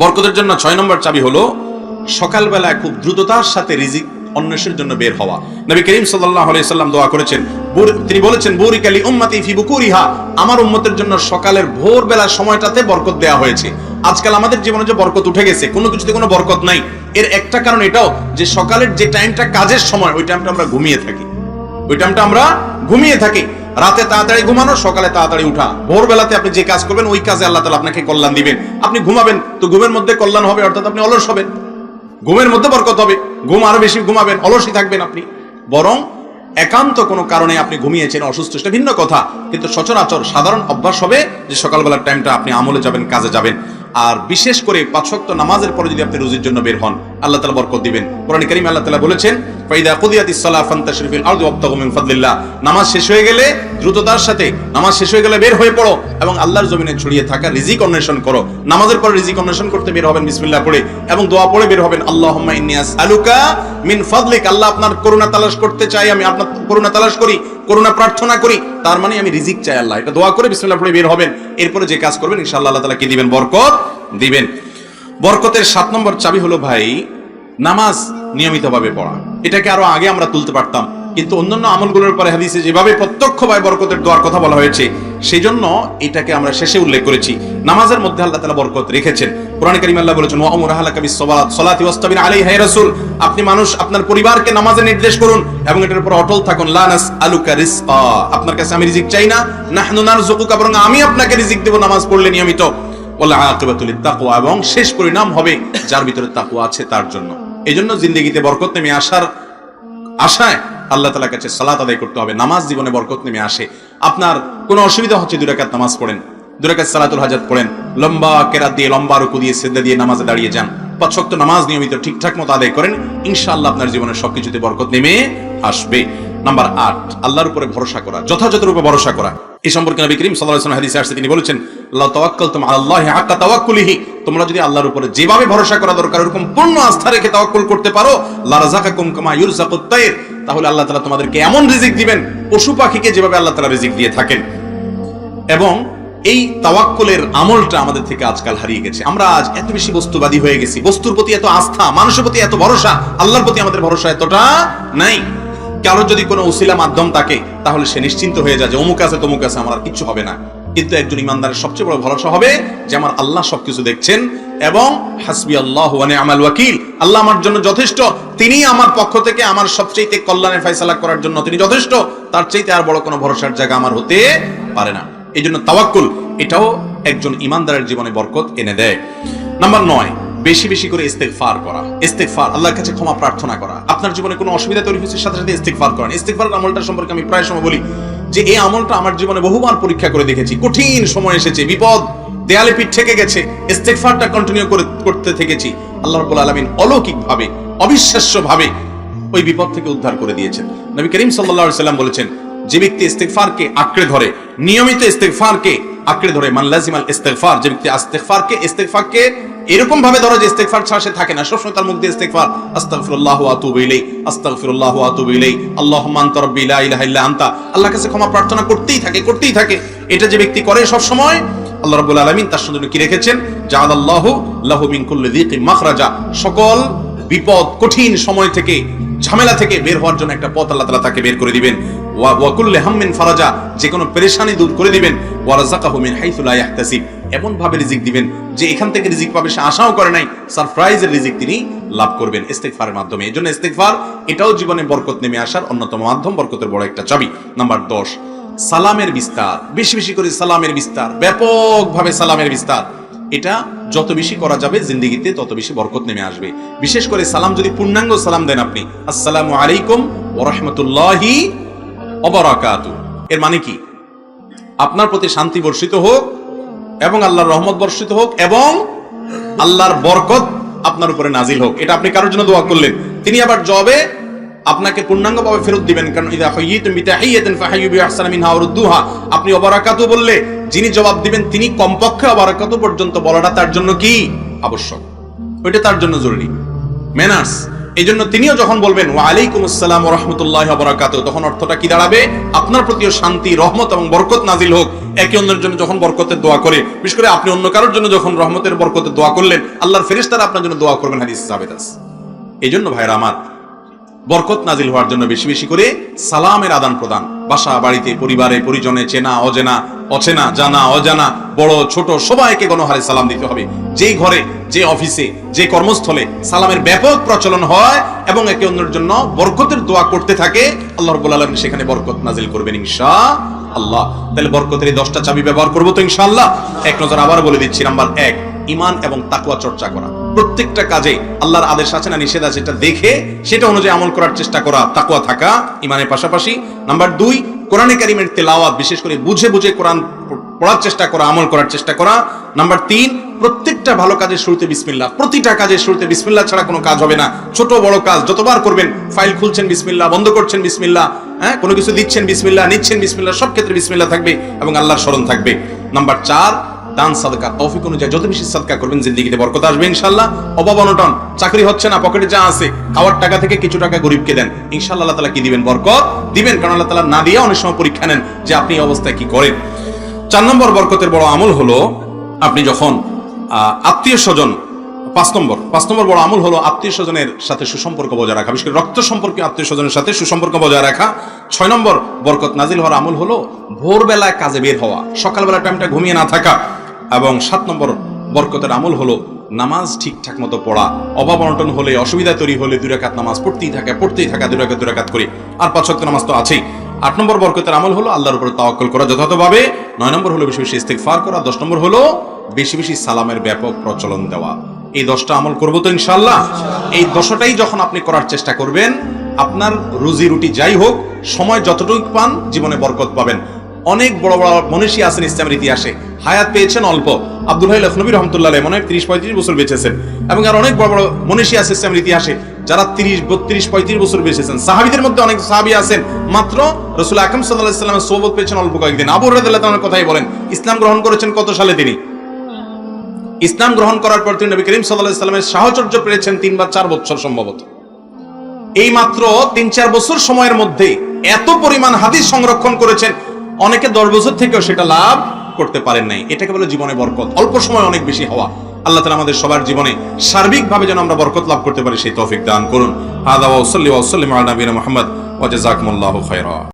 বরকতের জন্য 6 নম্বর চাবি হলো সকালবেলায় খুব দ্রুততার সাথে রিজিক অন্বেষণের জন্য বের হওয়া। নবী করিম সাল্লাল্লাহু আলাইহি সাল্লাম দোয়া করেছেন, তিনি বলেছেন, বুরিকা লি উম্মতি ফি বুকুরিহা, আমার উম্মতের জন্য সকালের ভোরবেলার সময়টাতে বরকত দেয়া হয়েছে। আজকাল আমাদের জীবনে যে বরকত উঠে গেছে, কোনো কিছুতে কোনো বরকত নাই, এর একটা কারণ এটাও যে সকালের যে টাইমটা কাজের সময়, ওই টাইমটা আমরা ঘুমিয়ে থাকি। রাতে তাড়াতাড়ি ঘুমানো, সকালে তাড়াতাড়ি উঠা। ভোরবেলাতে আপনি যে কাজ করবেন ওই কাজে আল্লাহ তাআলা আপনাকে কল্যাণ দিবেন। আপনি ঘুমাবেন তো ঘুমের মধ্যে কল্যাণ হবে, অর্থাৎ আপনি অলস হবেন, ঘুমের মধ্যে বরকত হবে। ঘুম আরো বেশি ঘুমাবেন, অলসই থাকবেন আপনি। বরং একান্ত কোনো কারণে আপনি ঘুমিয়েছেন, অসুস্থ, সেটা ভিন্ন কথা, কিন্তু সচরাচর সাধারণ অভ্যাস হবে যে সকালবেলার টাইমটা আপনি আমলে যাবেন, কাজে যাবেন। আর বিশেষ করে 5 ওয়াক্ত নামাজের পরে যদি আপনি রুজির জন্য বের হন, আল্লাহ তাআলা বরকত দিবেন। কোরআন কারীমে আল্লাহ তাআলা বলেছেন, ফাইদা কুদিয়াতিস সালাহ ফান্তাশিরু ফিল আরদি ওয়াবতাগু মিন ফাদলিল্লাহ, নামাজ শেষ হয়ে গেলে দ্রুততার সাথে নামাজ শেষ হয়ে গেলে বের হয়ে পড়ো এবং আল্লাহর জমিনে ছড়িয়ে থাকা রিজিক অন্বেষণ করো। নামাজের পরে রিজিক অন্বেষণ করতে বের হবেন বিসমিল্লাহ পড়ে এবং দোয়া পড়ে বের হবেন, আল্লাহুম্মা ইন্নী আসআলুকা মিন ফাদলিক, আল্লাহ আপনার করুণা তালাশ করতে চাই, আমি আপনার করুণা তালাশ করি, করুণা প্রার্থনা করি, তার মানে আমি রিজিক চাই আল্লাহ। এটা দোয়া করে বিসমিল্লাহ পড়ে বের হবেন। এরপরে যে কাজ করবেন ইনশাআল্লাহ আল্লাহ তাআলা কি দিবেন? বরকত দিবেন। বরকতের 7 নম্বর চাবি হলো ভাই নামাজ নিয়মিতভাবে পড়া। এটাকে আরো আগে আমরা তুলতে পারতাম, কিন্তু অন্যান্য আমলগুলোর পরে হাদিসে যেভাবে প্রত্যক্ষভাবে বরকতের দোয়ার কথা বলা হয়েছে, সেই জন্য এটাকে আমরা শেষে উল্লেখ করেছি। নামাজের মধ্যে আল্লাহ তাআলা বরকত রেখেছেন। কোরআন কারীমে আল্লাহ বলেছেন, ওয়া আমুর আহলাকা বিস-সালাত সালাতি ওয়াসতাবির আলাইহা হে রাসূল, আপনি মানুষ আপনার পরিবারকে নামাজে নির্দেশ করুন এবং এটার উপর অটল থাকুন। লা নাসআলুকা রিজকা, আপনার কাছে আমি রিজিক চাই না, নাহনু নারযুকুকা, বরং আমি আপনাকে রিজিক দেব নামাজ পড়লে নিয়মিত। ওয়াল আকিবাতু লিত-তাকওয়া, এবং শেষ পরিণাম হবে যার ভিতরে তাকওয়া আছে তার জন্য। এজন্য জিন্দেগিতে বরকত নেমে আসার আশায় আল্লাহ তাআলার কাছে সালাত আদায় করতে হবে। নামাজ জীবনে বরকত নেমে আসে। আপনার কোনো অসুবিধা হচ্ছে, 2 রাকাত নামাজ পড়েন, 2 রাকাত সালাতুল হাজাত পড়েন, লম্বা কেরাত দিয়ে, লম্বা রুকু দিয়ে, সিজদা দিয়ে নামাজে দাঁড়িয়ে যান। 5 ওয়াক্ত নামাজ নিয়মিত ঠিকঠাক মতো আদায় করেন, ইনশাআল্লাহ আপনার জীবনের সবকিছুতে বরকত নেমে আসবে। নাম্বার 8, আল্লাহর উপরে ভরসা করা, যথাযথ রূপে ভরসা করা। এই সম্পর্কে নবী করিম সাল্লাল্লাহু আলাইহি ওয়াসাল্লাম হাদিসে আসছে, তিনি বলেছেন, লা তাওয়াক্কালতুম আলাল্লাহি হাক্কা তাওয়াক্কুলিহি, তোমরা যদি আল্লাহর উপরে যেভাবে ভরসা করা দরকার এরকম পূর্ণ আস্থা রেখে তাওয়াক্কুল করতে পারো, লা রাযাকাকুম কামা ইউরযাকুত তায়র, তাহলে আল্লাহ তাআলা তোমাদেরকে এমন রিজিক দিবেন পশু পাখিকে যেভাবে আল্লাহ তাআলা রিজিক দিয়ে থাকেন। এবং এই তাওয়াক্কুলের আমলটা আমাদের থেকে আজকাল হারিয়ে গেছে। আমরা আজ এত বেশি বস্তুবাদী হয়ে গেছি, বস্তুর প্রতি এত আস্থা, মানুষের প্রতি এত ভরসা, আল্লাহর প্রতি আমাদের ভরসা এতটা নাই। কারোর যদি কোনো উসিলা মাধ্যম থাকে তাহলে সে নিশ্চিন্ত হয়ে যায় যে অমুক আছে তমুক আছে, আমার আর কিছু হবে না। কিন্তু একজন ইমানদারের সবচেয়ে বড় ভরসা হবে যে আমার আল্লাহ সবকিছু দেখছেন এবং হাসবি আল্লাহু ওয়া নি'মাল ওয়াকিল, আল্লাহ আমার জন্য যথেষ্ট, তিনি আমার পক্ষ থেকে আমার সবচেয়ে কল্যাণের ফয়সালা করার জন্য তিনি যথেষ্ট, তার চাইতে আর বড় কোনো ভরসার জায়গা আমার হতে পারে না। এই জন্য তাওয়াক্কুল এটাও একজন ইমানদারের জীবনে বরকত এনে দেয়। নাম্বার 9, বেশি বেশি করে ইস্তেগফার করা। ইস্তেগফার, আল্লাহর কাছে ক্ষমা প্রার্থনা করা। আপনার জীবনে কোনো অসুবিধা তৈরি হচ্ছে, সাথে সাথে ইস্তেগফার করেন। ইস্তেগফারের আমলটা সম্পর্কে আমি প্রায় সময় বলি যে এই আমলটা আমার জীবনে বহুবার পরীক্ষা করে দেখেছি। কঠিন সময় এসেছে, বিপদ দেয়ালে পিঠ ঠেকে গেছে, ইস্তেগফারটা কন্টিনিউ করতে থেকেছি, আল্লাহ রাব্বুল আলামিন অলৌকিকভাবে, অবিশ্বাস্যভাবে ওই বিপদ থেকে উদ্ধার করে দিয়েছেন। নবী করিম সাল্লাল্লাহু আলাইহি ওয়াসাল্লাম বলেছেন, যে ব্যক্তি ইস্তেগফারকে আঁকড়ে ধরে, নিয়মিত ইস্তেগফারকে আঁকড়ে ধরে, মান লাজিমাল ইস্তেগফার, যে ব্যক্তি ইস্তেগফারকে এরকম ভাবে ধরে যে ইস্তেগফার ছাড়া সে থাকে না, সবসময় তার মুখ দিয়ে ইস্তেগফার, আস্তাগফিরুল্লাহ ওয়া আতুবু ইলাইহি, আস্তাগফিরুল্লাহ ওয়া আতুবু ইলাইহি, আল্লাহুম্মা আনতা রাব্বি লা ইলাহা ইল্লা আনতা, আল্লাহর কাছে ক্ষমা প্রার্থনা করতেই থাকে। এটা যে ব্যক্তি করে সব সময়, আল্লাহ রাব্বুল আলামিন তার জন্য কি রেখেছেন? জাআলাল্লাহু লাহু মিন কুল্লি যিকিন মাখরাজা, সকল বিপদ, কঠিন সময় থেকে, ঝামেলা থেকে বের হওয়ার জন্য একটা পথ আল্লাহ তাআলা তাকে বের করে দিবেন। ওয়া কুল্লি হাম্মিন ফারাজা, যে কোনো পেরেশানি দূর করে দিবেন। ওয়া রাযাকাহু মিন হাইসু লা ইয়াহতাসিব, এমন ভাবে রিজিক দিবেন যে এখান থেকে রিজিক পাবে সে আশাও করে নাই, সারপ্রাইজের রিজিক তিনি লাভ করবেন ইস্তেগফারের মাধ্যমে। এজন্য ইস্তেগফার এটাও জীবনে বরকত নেমে আসার অন্যতম মাধ্যম, বরকতের বড় একটা চাবি। নাম্বার 10, সালামের বিস্তার। বেশি বেশি করে সালামের বিস্তার, ব্যাপকভাবে সালামের বিস্তার। এটা যত বেশি করা যাবে জিন্দেগিতে তত বেশি বরকত নেমে আসবে। বিশেষ করে সালাম যদি পূর্ণাঙ্গ সালাম দেন আপনি, আসসালামু আলাইকুম ওয়া রাহমাতুল্লাহি ওয়া বারাকাতুহু, এর মানে কি? আপনার প্রতি শান্তি বর্ষিত হোক এবং আল্লাহর রহমত বর্ষিত হোক এবং আল্লাহর বরকত আপনার উপরে নাজিল হোক। এটা আপনি কারোর জন্য দোয়া করলেন, তিনি আবার জবাবে আপনাকে পূর্ণাঙ্গভাবে ফেরত দিবেন। কারণ ইযা হুয়িতুম বিতাহিয়াতিন ফাহাইয়ু বিআহসানি মিনহা ওয়া রুদ্দুহা, আপনি ওয়া বারাকাতু বললে যিনি জবাব দিবেন তিনি কমপক্ষে ওয়া বারাকাতু পর্যন্ত বলাটা তার জন্য কি আবশ্যক, ওইটা তার জন্য জরুরি। ম্যানার্স, এই জন্য তিনিও যখন বলবেন ওয়া আলাইকুম আসসালাম ওয়া রাহমাতুল্লাহি ওয়া বারাকাতুহু, তখন অর্থটা কি দাঁড়াবে? আপনার প্রতিও শান্তি, রহমত এবং বরকত নাজিল হোক। একে অন্যের জন্য যখন বরকতের দোয়া করে, বিশেষ করে আপনি অন্য কারোর জন্য যখন রহমতের বরকতের দোয়া করলেন, আল্লাহর ফেরেশতারা আপনার জন্য দোয়া করবেন, হাদিসে সাবিত আছে। এই জন্য ভাইরা আমার, বরকত নাজিল হওয়ার জন্য বেশি বেশি করে সালামের আদান প্রদান, বাসা বাড়িতে, পরিবারে, পরিজনে, চেনা অচেনা, জানা অজানা, বড় ছোট সবাইকে গণহারে সালাম দিতে হবে। যেই ঘরে, যে অফিসে, যে কর্মস্থলে সালামের ব্যাপক প্রচলন হয় এবং একে অন্যের জন্য বরকতের দোয়া করতে থাকে, আল্লাহ রাব্বুল আলামিন সেখানে বরকত নাজিল করবেন ইনশাআল্লাহ। তাহলে বরকতের এই 10টা চাবি ব্যবহার করবো তো ইনশাআল্লাহ। এক নজর আবার বলে দিচ্ছি। নাম্বার 1, ঈমান এবং তাকওয়া চর্চা করা। প্রত্যেকটা কাজে আল্লাহর আদেশ আছে না নিষেধ আছে, এটা দেখে সেটা অনুযায়ী আমল করার চেষ্টা করা, তাকওয়া থাকা ঈমানের পাশাপাশি। নাম্বার 2, কোরআনে কারীমের তেলাওয়াত, বিশেষ করে বুঝে বুঝে কোরআন পড়ার চেষ্টা করা, আমল করার চেষ্টা করা। নাম্বার 3, প্রত্যেকটা ভালো কাজের শুরুতে বিসমিল্লাহ। প্রতিটা কাজের শুরুতে বিসমিল্লাহ ছাড়া কোনো কাজ হবে না। ছোট বড় কাজ যতবার করবেন, ফাইল খুলছেন বিসমিল্লাহ, বন্ধ করছেন বিসমিল্লাহ, কোনো কিছু দিচ্ছেন বিসমিল্লাহ, নিচ্ছেন বিসমিল্লাহ, সব ক্ষেত্রে বিসমিল্লাহ থাকবে এবং আল্লাহর স্মরণ থাকবে। নাম্বার 4, দান সাদকা। তৌফিক অনুযায়ী যত বেশি সাদকা করবেন জিন্দেগিতে বরকত আসবে ইনশাআল্লাহ। অভাব অনটন, চাকরি হচ্ছে না, পকেটে যা আছে, খাওয়ার টাকা থেকে কিছু টাকা গরিবকে দেন, ইনশাআল্লাহ আল্লাহ তাআলা কি দিবেন? বরকত দিবেন। কারণ আল্লাহ তাআলা না দিয়ে অনেক সময় পরীক্ষা নেন যে আপনি এই অবস্থায় কি করেন। 4 নম্বর বরকতের বড় আমল হলো আপনি যখন আত্মীয় স্বজন, 5 নম্বর বড় আমল হলো আত্মীয় স্বজনের সাথে সুসম্পর্ক বজায় রাখা, বিশেষ করে রক্ত সম্পর্কে আত্মীয় স্বজনের সাথে সুসম্পর্ক বজায় রাখা। 6 নম্বর বরকত নাজিল হওয়ার আমল হলো ভোরবেলায় কাজে বের হওয়া, সকালবেলা টাইমটা ঘুমিয়ে না থাকা। এবং 7 নম্বর বরকতের আমল হলো নামাজ ঠিকঠাক মতো পড়া। অভাব অনটন হলে, অসুবিধা তৈরি হলে 2 রাকাত নামাজ পড়তেই থাকা 2 রাকাত করে, আর 5 ওয়াক্ত নামাজ তো আছেই। 8 নম্বর বরকতের আমল হলো আল্লাহর উপর তাওয়াক্কুল করা যথাযথভাবে। 9 নম্বর হলো বেশি বেশি ইস্তিগফার করা। 10 নম্বর হলো বেশি বেশি সালামের ব্যাপক প্রচলন দেওয়া। এই 10টা আমল করবো তো ইনশাআল্লাহ। এই 10টাই যখন আপনি করার চেষ্টা করবেন, আপনার রুজি রুটি যাই হোক, সময় যতটুকু পান জীবনে বরকত পাবেন। অনেক বড় বড় মনীষী আছেন ইসলামের ইতিহাসে, হায়াত পেয়েছেন অল্প। আব্দুল হাই লখনবী রহমতুল্লাহ আলাইহি মনে হয় 30-35 বছর বেঁচেছেন। এবং আর অনেক বড় বড় মনীষী আছে ইসলামের ইতিহাসে যারা 30-32-35 বছর বেঁচেছেন। সাহাবীদের মধ্যে অনেক সাহাবী আছেন মাত্র রাসূল আকরাম সাল্লাল্লাহু আলাইহি ওয়াসাল্লামের সোহবত পেয়েছেন অল্প কয়েকদিন। আবু হুরায়রা রাদিয়াল্লাহু তাআলার কথাই বলেন, ইসলাম গ্রহণ করেছেন কত সালে? তিনি ইসলাম গ্রহণ করার পর তিনি নবী করিম সাল্লাল্লাহু আলাইহি ওয়াসাল্লামের সাহচর্য পেয়েছেন 3 বা 4 বছর সম্ভবত। এই মাত্র 3-4 বছর সময়ের মধ্যে এত পরিমাণ হাদিস সংরক্ষণ করেছেন, অনেকে 10 বছর থেকেও সেটা লাভ করতে পারেন নাই। এটাকে বলে জীবনে বরকত, অল্প সময় অনেক বেশি হওয়া। আল্লাহ তাআলা আমাদের সবার জীবনে সার্বিকভাবে যেন আমরা বরকত লাভ করতে পারি সেই তৌফিক দান করুন। হাদা ওয়া সাল্লি ওয়া সাল্লিম আলা নবিয়িনা মুহাম্মদ ওয়া জাযাকুমুল্লাহু খায়রা।